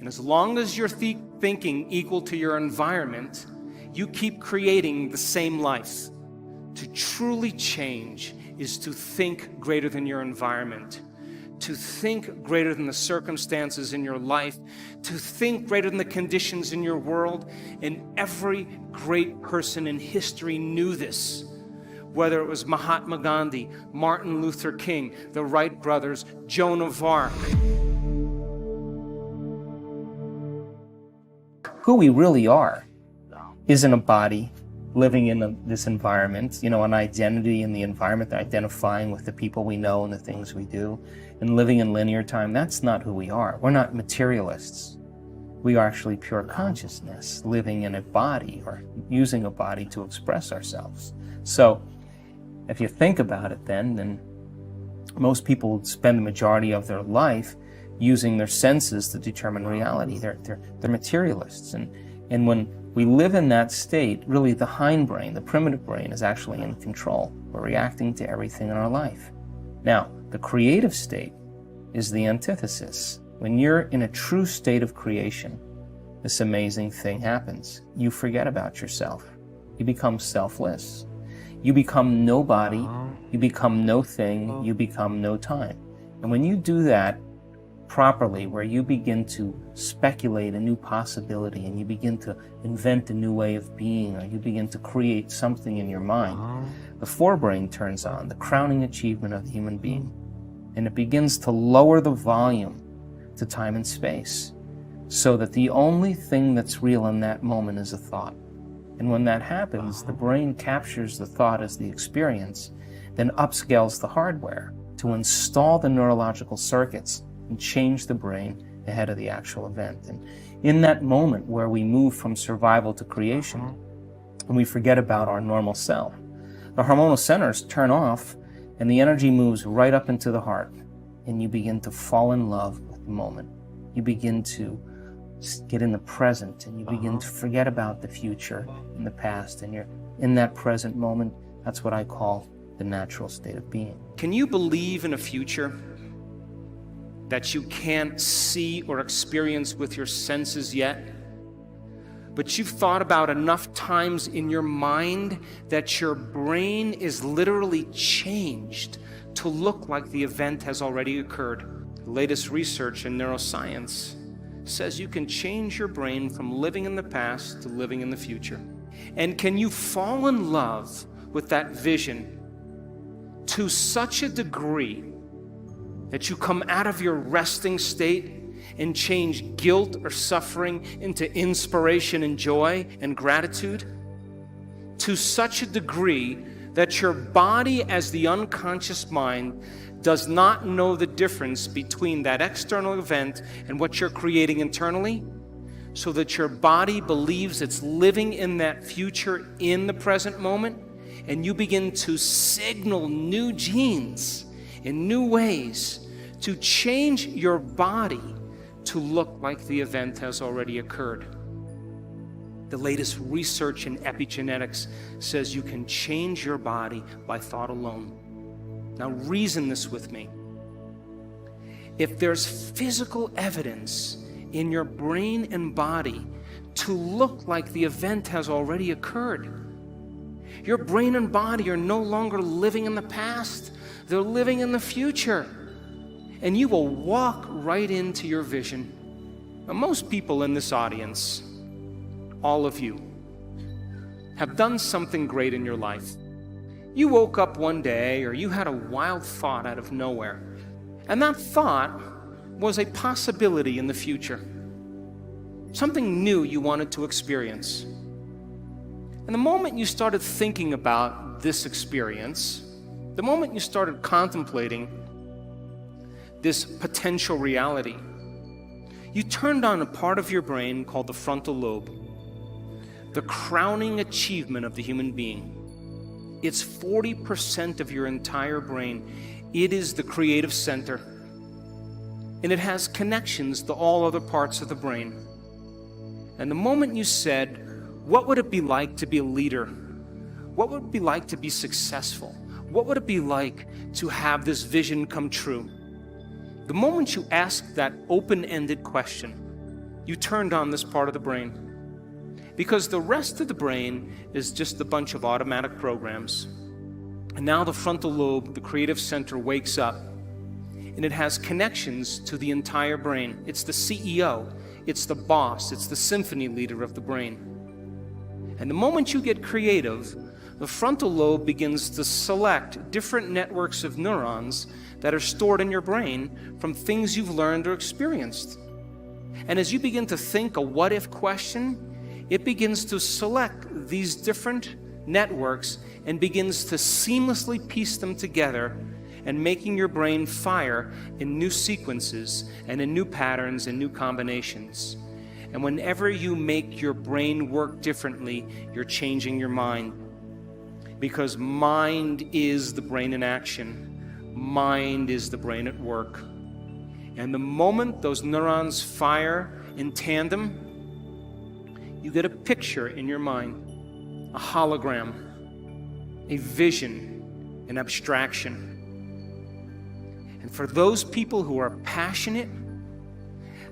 And as long as you're thinking equal to your environment, you keep creating the same life. To truly change is to think greater than your environment, to think greater than the circumstances in your life, to think greater than the conditions in your world. And every great person in history knew this. Whether it was Mahatma Gandhi, Martin Luther King, the Wright brothers, Joan of Arc. Who we really are isn't a body living in this environment, an identity in the environment, identifying with the people we know and the things we do, and living in linear time. That's not who we are. We're not materialists. We are actually pure consciousness, living in a body or using a body to express ourselves. So if you think about it then most people spend the majority of their life using their senses to determine reality. They're materialists. And when we live in that state, really the hindbrain, the primitive brain, is actually in control. We're reacting to everything in our life. Now, the creative state is the antithesis. When you're in a true state of creation, this amazing thing happens. You forget about yourself. You become selfless. You become nobody. You become no thing. You become no time. And when you do that properly, where you begin to speculate a new possibility and you begin to invent a new way of being, or you begin to create something in your mind, the forebrain turns on, the crowning achievement of the human being, and it begins to lower the volume to time and space, so that the only thing that's real in that moment is a thought. And when that happens, the brain captures the thought as the experience, then upscales the hardware to install the neurological circuits and change the brain ahead of the actual event. And in that moment where we move from survival to creation, and we forget about our normal self, the hormonal centers turn off and the energy moves right up into the heart, and you begin to fall in love with the moment. You begin to get in the present, and you begin to forget about the future and the past, and you're in that present moment. That's what I call the natural state of being. Can you believe in a future that you can't see or experience with your senses yet, but you've thought about enough times in your mind that your brain is literally changed to look like the event has already occurred? The latest research in neuroscience says you can change your brain from living in the past to living in the future. And can you fall in love with that vision to such a degree that you come out of your resting state and change guilt or suffering into inspiration and joy and gratitude? To such a degree that your body, as the unconscious mind, does not know the difference between that external event and what you're creating internally, so that your body believes it's living in that future in the present moment, and you begin to signal new genes in new ways to change your body to look like the event has already occurred. The latest research in epigenetics says you can change your body by thought alone. Now reason this with me. If there's physical evidence in your brain and body to look like the event has already occurred, your brain and body are no longer living in the past, they're living in the future. And you will walk right into your vision. Now, most people in this audience, all of you, have done something great in your life. You woke up one day, or you had a wild thought out of nowhere, and that thought was a possibility in the future. Something new you wanted to experience. And the moment you started thinking about this experience, the moment you started contemplating this potential reality, you turned on a part of your brain called the frontal lobe, the crowning achievement of the human being. It's 40% of your entire brain. It is the creative center, and it has connections to all other parts of the brain. And the moment you said, what would it be like to be a leader? What would it be like to be successful? What would it be like to have this vision come true? The moment you ask that open-ended question, you turned on this part of the brain. Because the rest of the brain is just a bunch of automatic programs. And now the frontal lobe, the creative center, wakes up, and it has connections to the entire brain. It's the CEO, it's the boss, it's the symphony leader of the brain. And the moment you get creative, the frontal lobe begins to select different networks of neurons that are stored in your brain from things you've learned or experienced. And as you begin to think a what-if question, it begins to select these different networks and begins to seamlessly piece them together and making your brain fire in new sequences and in new patterns and new combinations. And whenever you make your brain work differently, you're changing your mind. Because mind is the brain in action. Mind is the brain at work. And the moment those neurons fire in tandem, you get a picture in your mind, a hologram, a vision, an abstraction. And for those people who are passionate,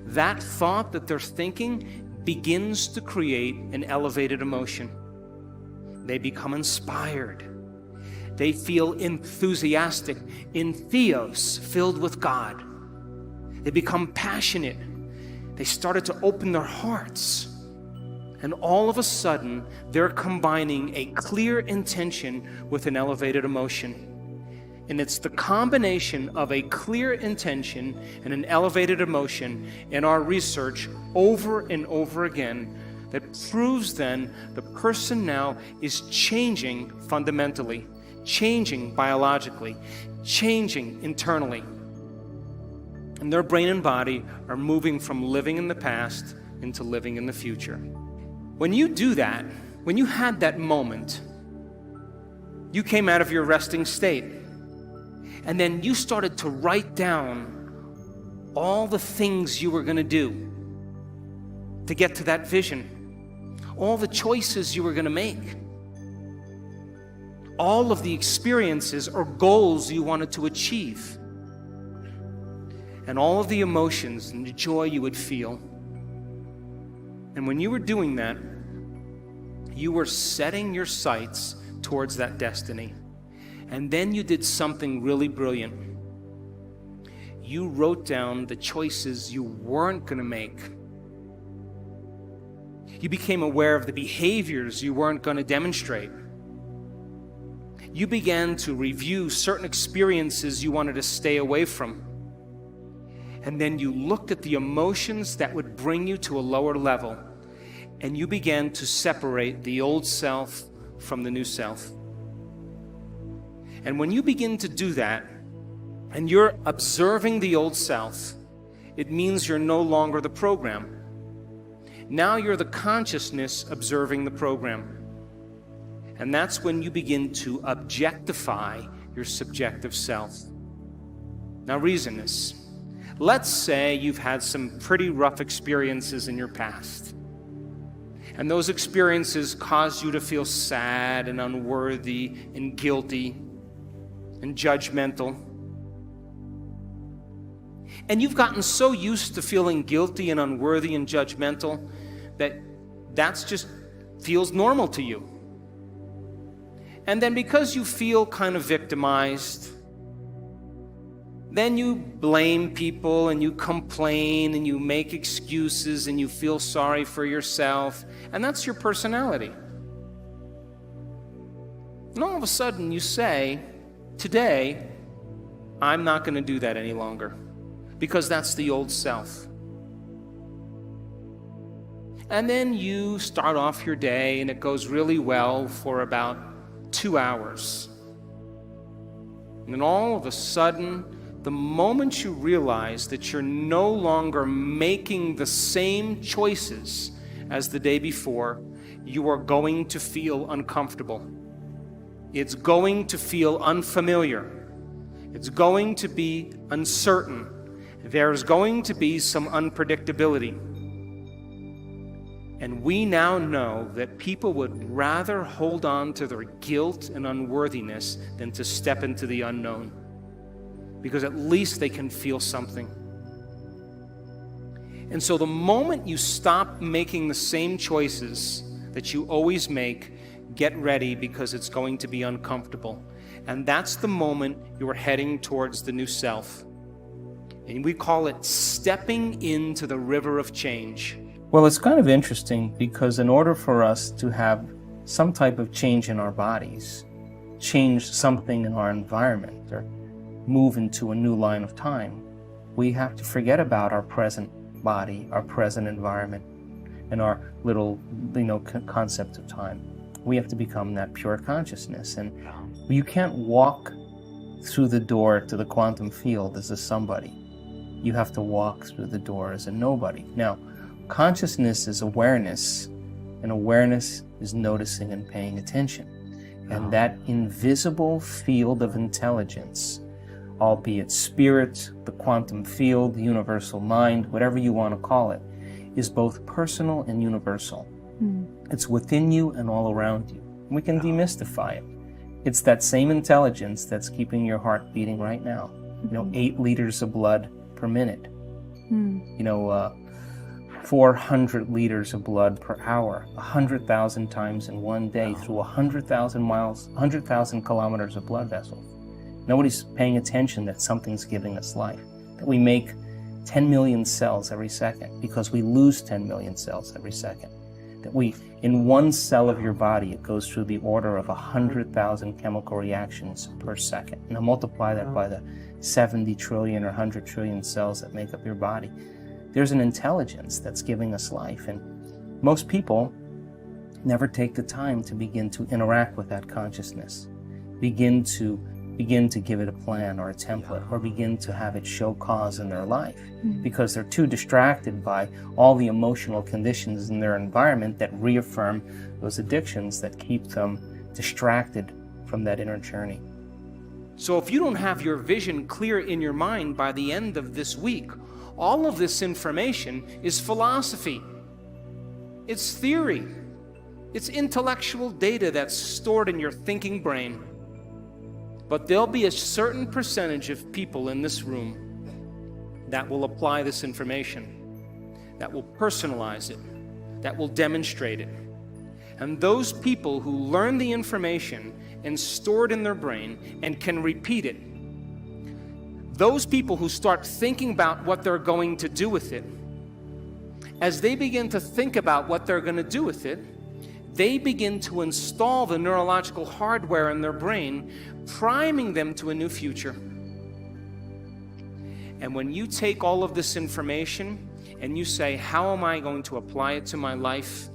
that thought that they're thinking begins to create an elevated emotion. They become inspired. They feel enthusiastic, in theos, filled with God. They become passionate. They started to open their hearts. And all of a sudden, they're combining a clear intention with an elevated emotion. And it's the combination of a clear intention and an elevated emotion in our research over and over again that proves then the person now is changing fundamentally, changing biologically, changing internally. And their brain and body are moving from living in the past into living in the future. When you do that, when you had that moment, you came out of your resting state. And then you started to write down all the things you were going to do to get to that vision, all the choices you were going to make, all of the experiences or goals you wanted to achieve, and all of the emotions and the joy you would feel. And when you were doing that, you were setting your sights towards that destiny. And then you did something really brilliant. You wrote down the choices you weren't going to make. You became aware of the behaviors you weren't going to demonstrate. You began to review certain experiences you wanted to stay away from. And then you looked at the emotions that would bring you to a lower level. And you began to separate the old self from the new self. And when you begin to do that, and you're observing the old self, it means you're no longer the program. Now you're the consciousness observing the program. And that's when you begin to objectify your subjective self. Now reason this. Let's say you've had some pretty rough experiences in your past. And those experiences caused you to feel sad and unworthy and guilty and judgmental. And you've gotten so used to feeling guilty and unworthy and judgmental that that's just feels normal to you. And then because you feel kind of victimized, then you blame people and you complain and you make excuses and you feel sorry for yourself, and that's your personality. And all of a sudden you say, today, I'm not going to do that any longer, because that's the old self. And then you start off your day and it goes really well for about 2 hours. And then all of a sudden, the moment you realize that you're no longer making the same choices as the day before, you are going to feel uncomfortable. It's going to feel unfamiliar. It's going to be uncertain. There's going to be some unpredictability. And we now know that people would rather hold on to their guilt and unworthiness than to step into the unknown, because at least they can feel something. And so the moment you stop making the same choices that you always make, get ready, because it's going to be uncomfortable. And that's the moment you're heading towards the new self. And we call it stepping into the river of change. Well, it's kind of interesting because in order for us to have some type of change in our bodies, change something in our environment, or move into a new line of time, we have to forget about our present body, our present environment, and our little, concept of time. We have to become that pure consciousness. And you can't walk through the door to the quantum field as a somebody. You have to walk through the door as a nobody. Now, consciousness is awareness, and awareness is noticing and paying attention. And that invisible field of intelligence, albeit spirit, the quantum field, the universal mind, whatever you want to call it, is both personal and universal. It's within you and all around you. We can demystify it. It's that same intelligence that's keeping your heart beating right now. 8 liters of blood per minute. 400 liters of blood per hour, 100,000 times in one day through 100,000 miles, 100,000 kilometers of blood vessels. Nobody's paying attention that something's giving us life, that we make 10 million cells every second because we lose 10 million cells every second. That in one cell of your body, it goes through the order of 100,000 chemical reactions per second. Now multiply that by the 70 trillion or 100 trillion cells that make up your body. There's an intelligence that's giving us life, and most people never take the time to begin to interact with that consciousness, begin to give it a plan or a template, or begin to have it show cause in their life, because they're too distracted by all the emotional conditions in their environment that reaffirm those addictions that keep them distracted from that inner journey. So if you don't have your vision clear in your mind by the end of this week, all of this information is philosophy. It's theory. It's intellectual data that's stored in your thinking brain. But there'll be a certain percentage of people in this room that will apply this information, that will personalize it, that will demonstrate it. And those people who learn the information and store it in their brain and can repeat it, those people who start thinking about what they're going to do with it, as they begin to think about what they're going to do with it, they begin to install the neurological hardware in their brain, priming them to a new future. And when you take all of this information and you say, how am I going to apply it to my life?